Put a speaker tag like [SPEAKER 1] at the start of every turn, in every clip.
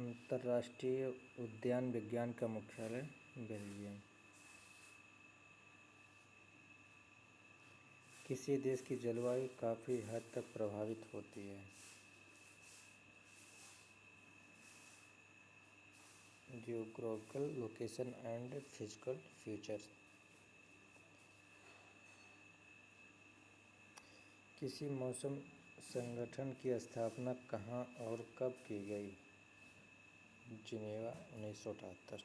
[SPEAKER 1] अंतर्राष्ट्रीय उद्यान विज्ञान का मुख्यालय बेल्जियम। किसी देश की जलवायु काफ़ी हद तक प्रभावित होती है। Geographical location and physical features. किसी मौसम संगठन की स्थापना कहाँ और कब की गई? जिनेवा 1978।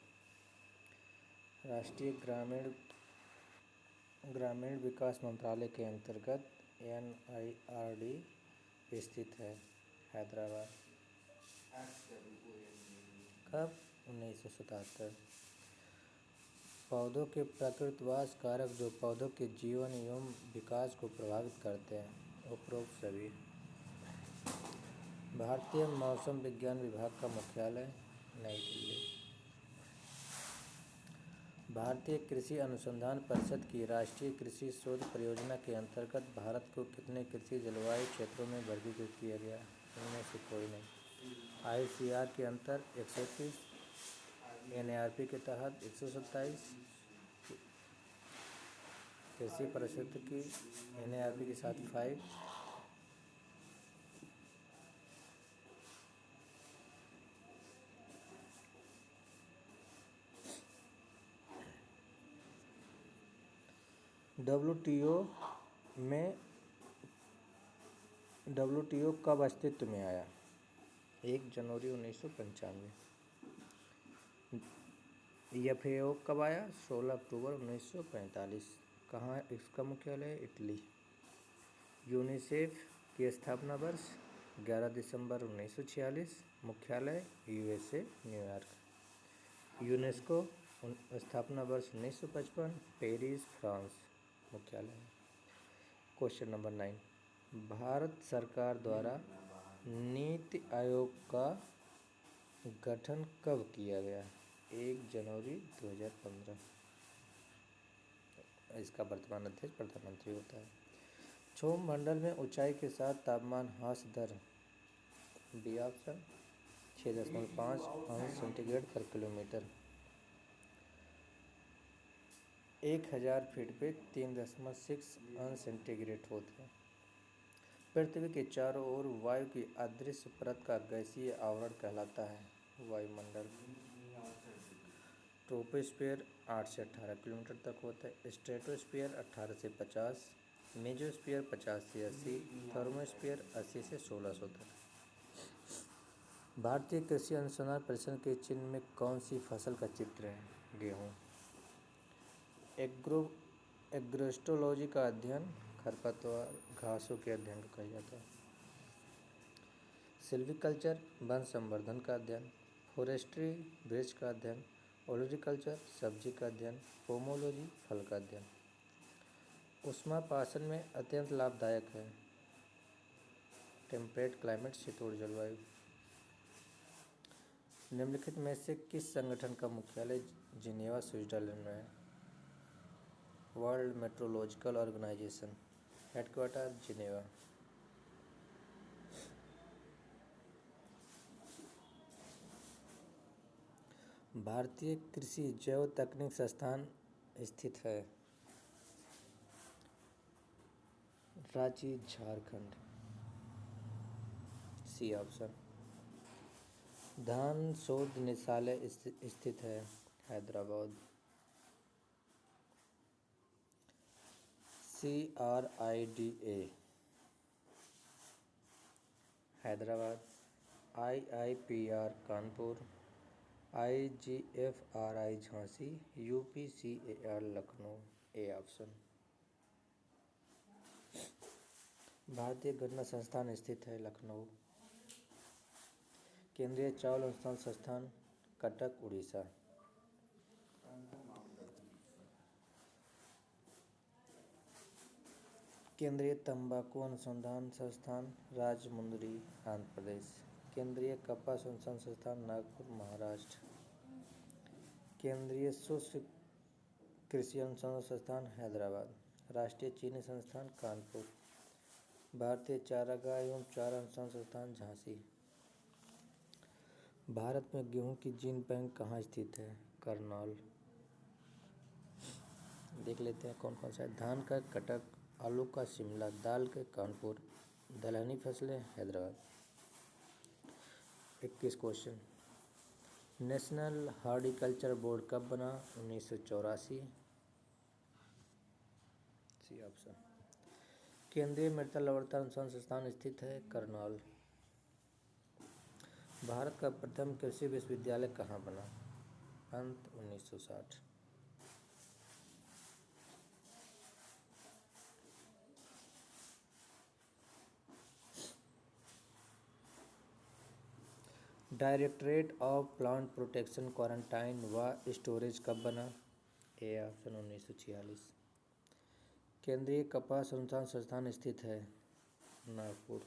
[SPEAKER 1] राष्ट्रीय ग्रामीण विकास मंत्रालय के अंतर्गत NIRD स्थित है, हैदराबाद। कब? 1977। पौधों के प्राकृतवास कारक जो पौधों के जीवन एवं विकास को प्रभावित करते हैं, उपरोक्त सभी। भारतीय मौसम विज्ञान विभाग का मुख्यालय नई दिल्ली। भारतीय कृषि अनुसंधान परिषद की राष्ट्रीय कृषि शोध परियोजना के अंतर्गत भारत को कितने कृषि जलवायु क्षेत्रों में वर्गीकृत किया गया? इनमें से कोई नहीं। ICR के अंतर 130, NARP के तहत 127, कृषि परिषद की NARP के साथ 5, WTO कब अस्तित्व में आया? 1 जनवरी 1995। FAO कब आया? 16 अक्टूबर 1945। कहाँ इसका मुख्यालय? इटली। यूनिसेफ की स्थापना वर्ष 11 दिसंबर 1946। मुख्यालय USA, न्यूयॉर्क। यूनेस्को स्थापना वर्ष 1955, पेरिस, फ्रांस, मुख्यालय। Question number 9। भारत सरकार द्वारा नीति आयोग का गठन कब किया गया? 1 जनवरी 2015। इसका वर्तमान अध्यक्ष प्रधानमंत्री होता है। क्षोभ मंडल में ऊंचाई के साथ तापमान ह्रास दर बी ऑप्शन 6.5 अंश सेंटीग्रेड पर किलोमीटर। 1000 फीट पे 3.6 अंश सेंटीग्रेड होते हैं। पृथ्वी के चारों ओर वायु की अदृश्य परत का गैसीय आवरण कहलाता है वायुमंडल। ट्रोपोस्फीयर 8 से 18 किलोमीटर तक होता है। स्ट्रेटोस्फीयर 18 से 50, मेसोस्फीयर 50 से 80, थर्मोस्फीयर 80 से 1600 तक। भारतीय कृषि अनुसंधान परिषद के चिन्ह में कौन सी फसल का चित्र है? गेहूँ। एग्रोस्टोलॉजी का अध्ययन खरपतवार घासों के अध्ययन को कहा जाता है। सिल्वीकल्चर वन संवर्धन का अध्ययन। फॉरेस्ट्री वृक्ष का अध्ययन। ओलोरिकल्चर सब्जी का अध्ययन। पोमोलॉजी फल का अध्ययन। उष्मापासन में अत्यंत लाभदायक है। टेम्परेट क्लाइमेट शीतोष्ण जलवायु। निम्नलिखित में से किस संगठन का मुख्यालय जिनेवा स्विट्जरलैंड में है? World metrological organisation, headquarter Geneva. भारतीय कृषि जैव तकनीक संस्थान स्थित है रांची, झारखंड, सी ऑप्शन। धान शोध निदेशालय स्थित है Hyderabad. CRIDA Hyderabad. IIPR Kanpur. IGFRI Jhansi. UPCAR Lucknow, A option. भारतीय गन्ना संस्थान स्थित है लखनऊ। केंद्रीय चावल अनुसंधान संस्थान कटक, उड़ीसा। केंद्रीय तंबाकू अनुसंधान संस्थान राजमुंद्री, आंध्र प्रदेश। केंद्रीय कपास अनुसंधान संस्थान नागपुर, महाराष्ट्र। केंद्रीय शुष्क कृषि अनुसंधान संस्थान हैदराबाद। राष्ट्रीय चीनी संस्थान कानपुर। भारतीय चारागाह एवं चारा अनुसंधान संस्थान झांसी। भारत में गेहूं की जीन बैंक कहाँ स्थित है? करनाल। देख लेते हैं कौन कौन सा है। धान का कटक, आलू का शिमला, दाल के कानपुर, दलहनी फसलें Hyderabad. 21 question. National horticulture board कब बना? 1984। C option. केंद्रीय मृदा लवणता अनुसंधान संस्थान स्थित है करनाल। भारत का प्रथम कृषि विश्वविद्यालय कहाँ बना? Pant 1960। Directorate of plant protection quarantine व स्टोरेज कब बना? A option 1946। केंद्रीय कपास अनुसंधान संस्थान स्थित है नागपुर।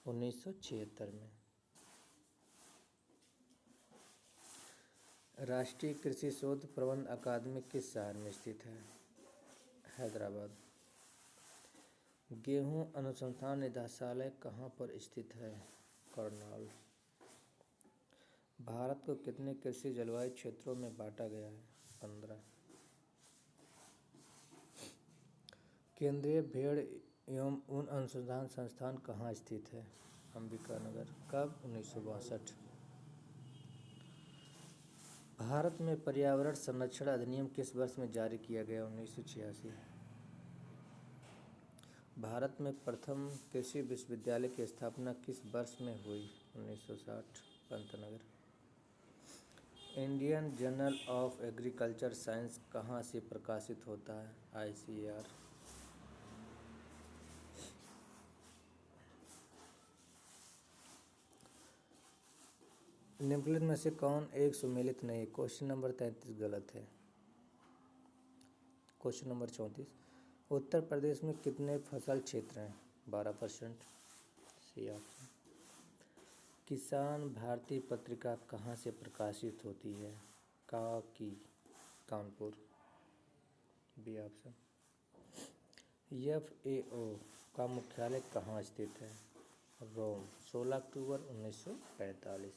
[SPEAKER 1] 1976 में। राष्ट्रीय कृषि शोध प्रबंध अकादमी किस शहर में स्थित है? हैदराबाद। गेहूं अनुसंधान निदेशालय कहाँ पर स्थित है? करनाल। भारत को कितने कृषि जलवायु क्षेत्रों में बांटा गया है? 15। केंद्रीय भेड़ एवं ऊन अनुसंधान संस्थान कहाँ स्थित है? अंबिकानगर। कब? 1962। भारत में पर्यावरण संरक्षण अधिनियम किस वर्ष में जारी किया गया? 1986। भारत में प्रथम कृषि विश्वविद्यालय की स्थापना किस वर्ष में हुई? 1960। Pantnagar. Indian journal of agriculture science कहाँ से प्रकाशित होता है? ICAR। निम्नलिखित में से कौन एक सुमेलित नहीं है? क्वेश्चन नंबर 33 गलत है। Question number 34। उत्तर प्रदेश में कितने फसल क्षेत्र हैं? 12%। C option. किसान भारती पत्रिका कहाँ से प्रकाशित होती है? काकी, कानपुर। B option. FAO का मुख्यालय कहाँ स्थित है? रोम। 16 अक्टूबर 1945।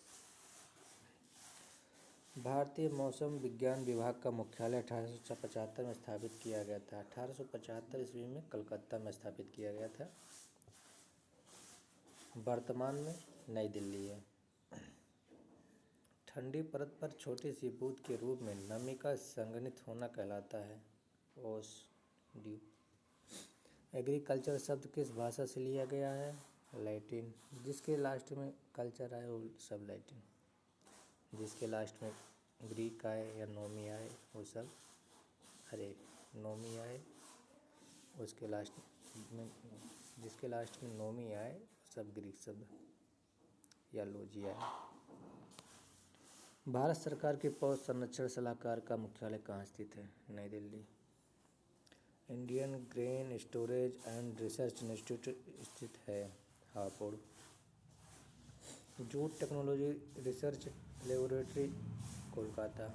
[SPEAKER 1] भारतीय मौसम विज्ञान विभाग का मुख्यालय 1875 में स्थापित किया गया था। 1875 ईस्वी में कलकत्ता में स्थापित किया गया था। वर्तमान में नई दिल्ली है। ठंडी परत पर छोटी सी बूंद के रूप में नमी का संघनित होना कहलाता है ओस ड्यू। एग्रीकल्चर शब्द किस भाषा से लिया गया है? लैटिन। जिसके लास्ट में कल्चर आए वो सब लैटिन। जिसके लास्ट में ग्रीक आए या नोमी आए वो सब नोमी आए उसके लास्ट में जिसके लास्ट में नोमी आए सब ग्रीक शब्द या लोजी आए। भारत सरकार के पौध संरक्षण सलाहकार का मुख्यालय कहाँ स्थित है? New Delhi. Indian grain storage and research institute स्थित है Hapur. Jute technology research laboratory Kolkata.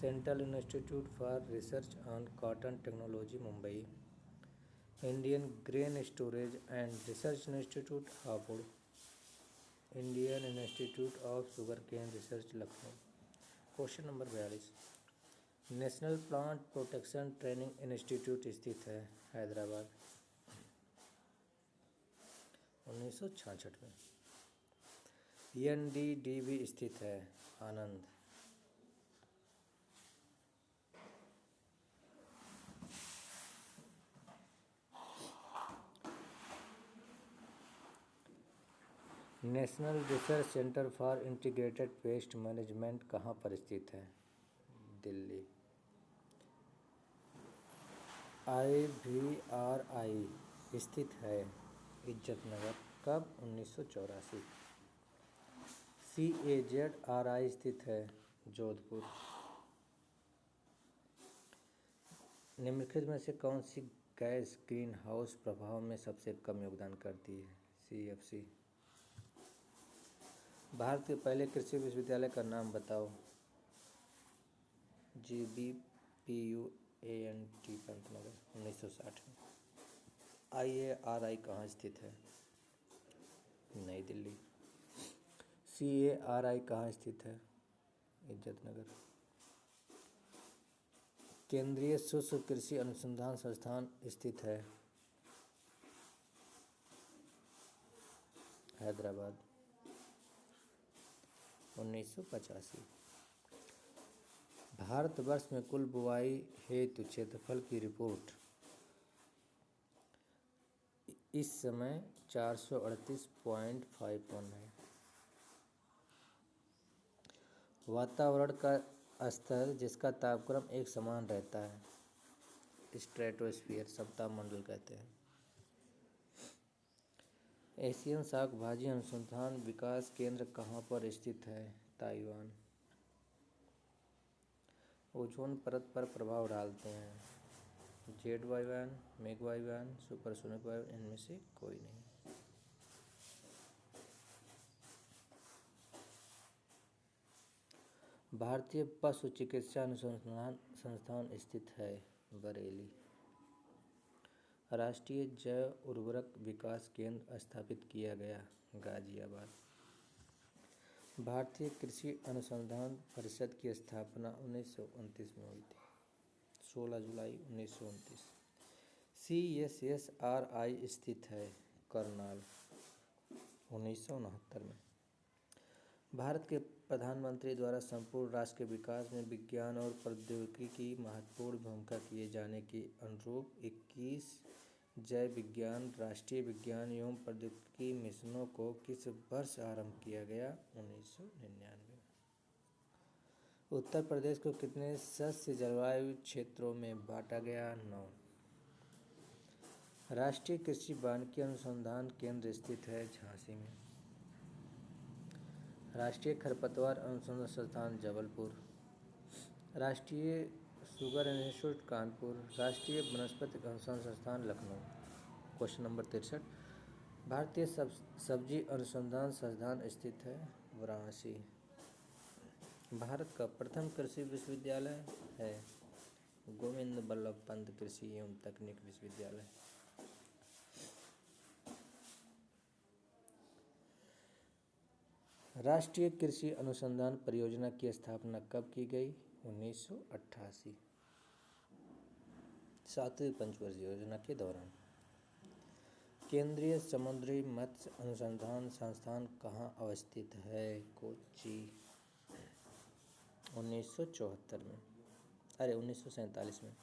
[SPEAKER 1] Central institute for research on cotton technology Mumbai. Indian grain storage and research institute Hapur. Indian institute of sugar cane research Lucknow. Question number 42। National plant protection training institute स्थित है हैदराबाद। 1966 में। NDDB स्थित है Anand. National research centre for integrated pest management कहाँ पर स्थित है? Delhi. IVRI स्थित है इज्जतनगर। कब? 1984। CAZRI स्थित है जोधपुर। निम्नलिखित में से कौन सी गैस ग्रीन हाउस प्रभाव में सबसे कम योगदान करती है? CFC। भारत के पहले कृषि विश्वविद्यालय का नाम बताओ। GBPUANT पंतनगर 1960 में। IARI कहाँ स्थित है? नई दिल्ली। CARI कहाँ स्थित है? इज्जतनगर। केंद्रीय सूक्ष्म कृषि अनुसंधान संस्थान स्थित है हैदराबाद। 1985। भारतवर्ष में कुल बुआई हेतु क्षेत्रफल की रिपोर्ट इस समय 438.51 है। वातावरण का स्तर जिसका तापक्रम एक समान रहता है, स्ट्रेटोस्फीयर, सप्ताहमंडल कहते हैं। एशियन शाक भाजी अनुसंधान विकास केंद्र कहाँ पर स्थित है? ताइवान। ओजोन परत पर प्रभाव डालते हैं जेड वायुयान, मेघ वायुयान, सुपरसोनिक वायुयान, इनमें से कोई नहीं। भारतीय पशु चिकित्सा अनुसंधान संस्थान स्थित है बरेली। राष्ट्रीय जैव उर्वरक विकास केंद्र स्थापित किया गया गाजियाबाद। भारतीय कृषि अनुसंधान परिषद की स्थापना 1929 में हुई थी, 16 जुलाई 1929। CSSRI स्थित है करनाल, 1969 में। भारत के प्रधानमंत्री द्वारा संपूर्ण राष्ट्र के विकास में विज्ञान और प्रौद्योगिकी की महत्वपूर्ण भूमिका किए जाने के अनुरूप 21 जय विज्ञान राष्ट्रीय विज्ञान एवं प्रौद्योगिकी मिशनों को किस वर्ष आरंभ किया गया? 1999। उत्तर प्रदेश को कितने सस्य जलवायु क्षेत्रों में बांटा गया? 9। राष्ट्रीय कृषि वानिकी अनुसंधान केंद्र स्थित है झांसी में। राष्ट्रीय खरपतवार अनुसंधान संस्थान जबलपुर। राष्ट्रीय शुगर इंस्टीट्यूट कानपुर। राष्ट्रीय वनस्पति अनुसंधान संस्थान लखनऊ। Question number 63। भारतीय सब्जी अनुसंधान संस्थान स्थित है वाराणसी। भारत का प्रथम कृषि विश्वविद्यालय है गोविंद बल्लभ पंत कृषि एवं तकनीक विश्वविद्यालय। राष्ट्रीय कृषि अनुसंधान परियोजना की स्थापना कब की गई? 1988। 7वीं पंचवर्षीय योजना के दौरान। केंद्रीय समुद्री मत्स्य अनुसंधान संस्थान कहाँ अवस्थित है? कोच्चि। 1974 में, 1947 में।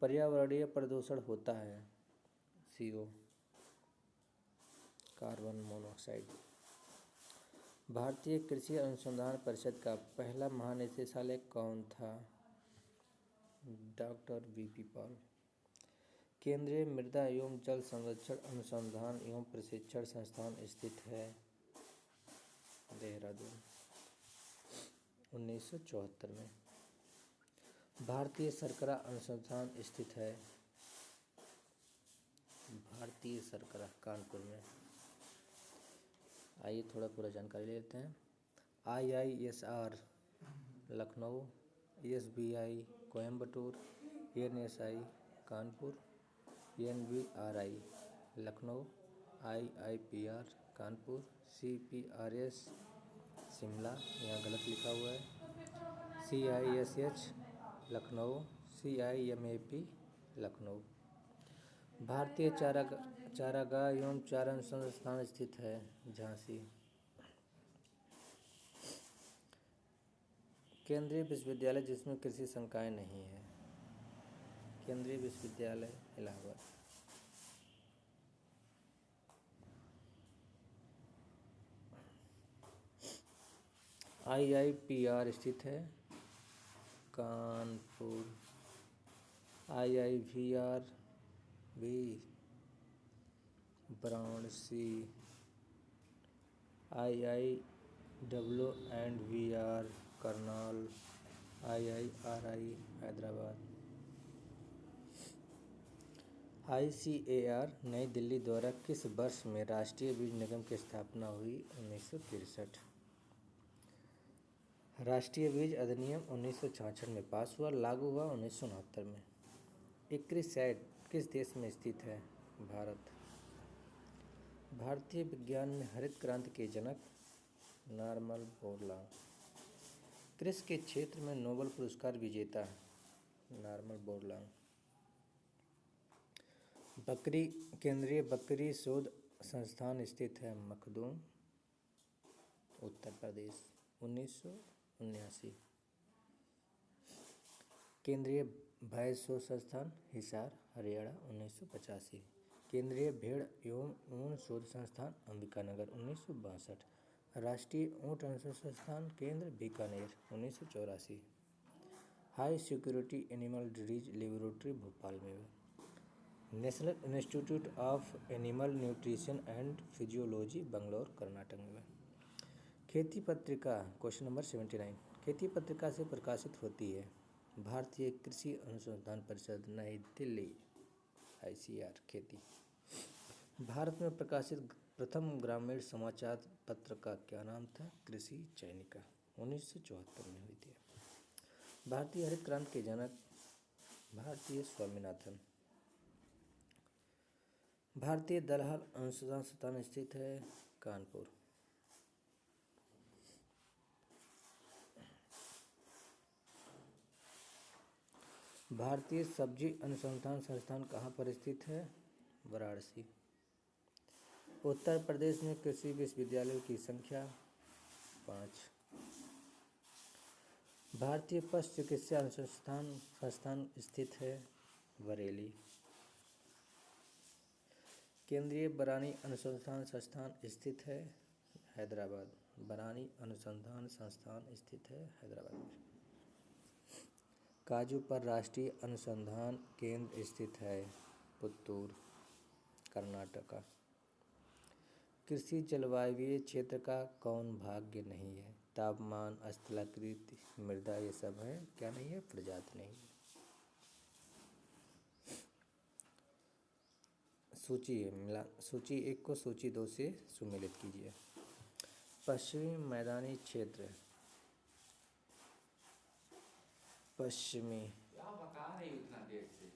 [SPEAKER 1] पर्यावरणीय प्रदूषण होता है CO, कार्बन मोनोऑक्साइड। भारतीय कृषि अनुसंधान परिषद का पहला महानिदेशालय कौन था? Doctor VP Paul. केंद्रीय मृदा एवं जल संरक्षण अनुसंधान एवं प्रशिक्षण संस्थान स्थित है देहरादून। 1974 में। भारतीय शर्करा अनुसंधान स्थित है भारतीय शर्करा कानपुर में। आइए थोड़ा पूरा जानकारी लेते हैं। IISR Lucknow, SBI Coimbatore, NSI Kanpur, NVRI Lucknow, IIPR Kanpur, CPRS Shimla, यहाँ गलत लिखा हुआ है, CISH लखनऊ, CIMAP लखनऊ। भारतीय चारागाह एवं चारा अनुसंधान संस्थान स्थित है झांसी। केंद्रीय विश्वविद्यालय जिसमें कृषि संकाय नहीं है? केंद्रीय विश्वविद्यालय इलाहाबाद। IIPR स्थित है कानपुर। IIVR भी Varanasi. IIWR Karnal. IIRI Hyderabad. ICAR नई दिल्ली द्वारा किस वर्ष में राष्ट्रीय बीज निगम की स्थापना हुई? 1963। राष्ट्रीय बीज अधिनियम 1966 में पास हुआ, लागू हुआ 1969 में। इक्रिसैट किस देश में स्थित है? भारत। भारतीय विज्ञान में हरित क्रांति के जनक नॉर्मन बोरलॉग। कृषि के क्षेत्र में नोबेल पुरस्कार विजेता नॉर्मन बोरलॉग। केंद्रीय बकरी शोध संस्थान स्थित है मखदूम, उत्तर प्रदेश, 1979। केंद्रीय भैंस शोध संस्थान हिसार, हरियाणा, 1985। केंद्रीय भेड़ एवं ऊन शोध संस्थान अंबिकानगर, 1962। राष्ट्रीय ऊँट अनुसंधान संस्थान केंद्र Bikaner, 1984। High security animal disease laboratory Bhopal में। National institute of animal nutrition and physiology Bangalore, Karnataka में। खेती पत्रिका क्वेश्चन नंबर 79 खेती पत्रिका से प्रकाशित होती है भारतीय कृषि अनुसंधान परिषद, नई दिल्ली, ICR खेती। भारत में प्रकाशित प्रथम ग्रामीण समाचार पत्र का क्या नाम था? कृषि चयनिका, 1974 में हुई थी। भारतीय हरित क्रांति के जनक भारतीय स्वामीनाथन। भारतीय दलहन अनुसंधान संस्थान स्थित है कानपुर। भारतीय सब्जी अनुसंधान संस्थान कहाँ पर स्थित है? वाराणसी। उत्तर प्रदेश में कृषि विश्वविद्यालयों की संख्या 5। भारतीय पशु चिकित्सा अनुसंधान संस्थान स्थित है बरेली। केंद्रीय बरानी अनुसंधान संस्थान स्थित है हैदराबाद। बरानी अनुसंधान संस्थान स्थित है हैदराबाद में। काजू पर राष्ट्रीय अनुसंधान केंद्र स्थित है पुत्तूर, कर्नाटका। कृषि जलवायवीय क्षेत्र का कौन भाग्य नहीं है? तापमान, स्थलाकृति, मृदा, ये सब है, क्या नहीं है? प्रजाति नहीं है। सूची 1 को सूची 2 से सुमेलित कीजिए। पश्चिमी मैदानी क्षेत्र, पश्चिमी
[SPEAKER 2] क्या बता रही उतना देर से?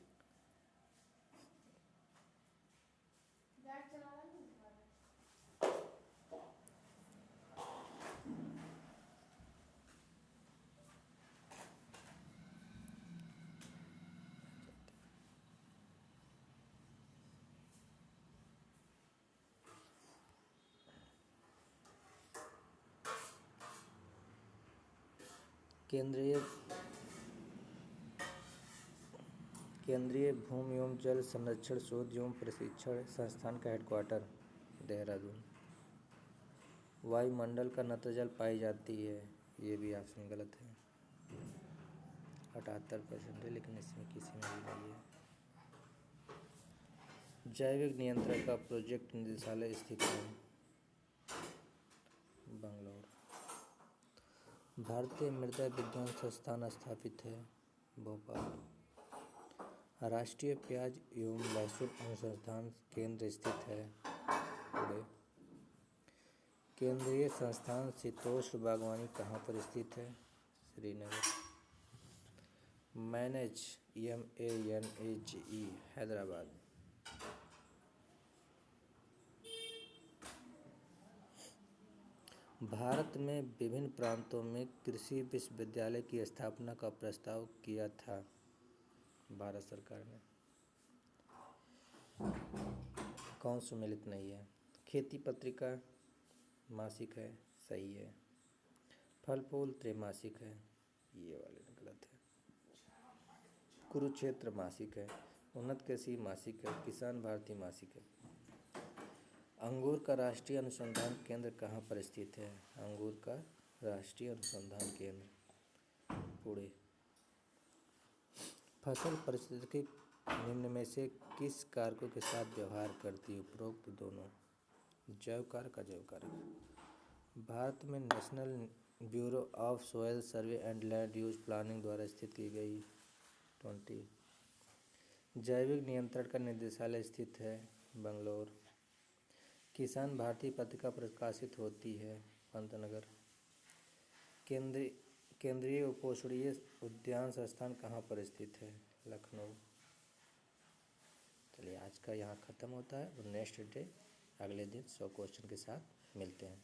[SPEAKER 1] केंद्रीय भूमि एवं जल संरक्षण शोध एवं प्रशिक्षण संस्थान का हेडक्वार्टर देहरादून। वायुमंडल का नत्रजल पाई जाती है, ये भी ऑप्शन गलत है, 78% है, लेकिन इसमें किसी में भी नहीं है। जैविक नियंत्रण का प्रोजेक्ट निदेशालय स्थित है बंगलौर। भारतीय मृदा विज्ञान संस्थान स्थापित है भोपाल। राष्ट्रीय प्याज एवं लहसुन अनुसंधान केंद्र स्थित है पुणे। केंद्रीय संस्थान शीतोष्ण बागवानी कहाँ पर स्थित है? श्रीनगर। MANAGE हैदराबाद। भारत में विभिन्न प्रांतों में कृषि विश्वविद्यालय की स्थापना का प्रस्ताव किया था भारत सरकार ने। कौन सुमेलित नहीं है? खेती पत्रिका मासिक है, सही है। फल फूल त्रैमासिक है, ये वाले गलत है। कुरुक्षेत्र मासिक है। उन्नत कृषि मासिक है। किसान भारती मासिक है। अंगूर का राष्ट्रीय अनुसंधान केंद्र कहाँ पर स्थित है? अंगूर का राष्ट्रीय अनुसंधान केंद्र पुणे। फसल पारिस्थितिकी निम्न में से किस कारकों के साथ व्यवहार करती है? उपरोक्त दोनों। जैव कारक, अजैव कारक। भारत में national bureau of soil survey and land use planning द्वारा स्थित की गई 20। जैविक नियंत्रण का निदेशालय स्थित है बंगलौर। किसान भारती पत्रिका प्रकाशित होती है पंतनगर। केंद्रीय उपोष्णीय उद्यान संस्थान कहाँ पर स्थित है? लखनऊ। चलिए आज का यहाँ ख़त्म होता है और नेक्स्ट डे अगले दिन 100 क्वेश्चन के साथ मिलते हैं।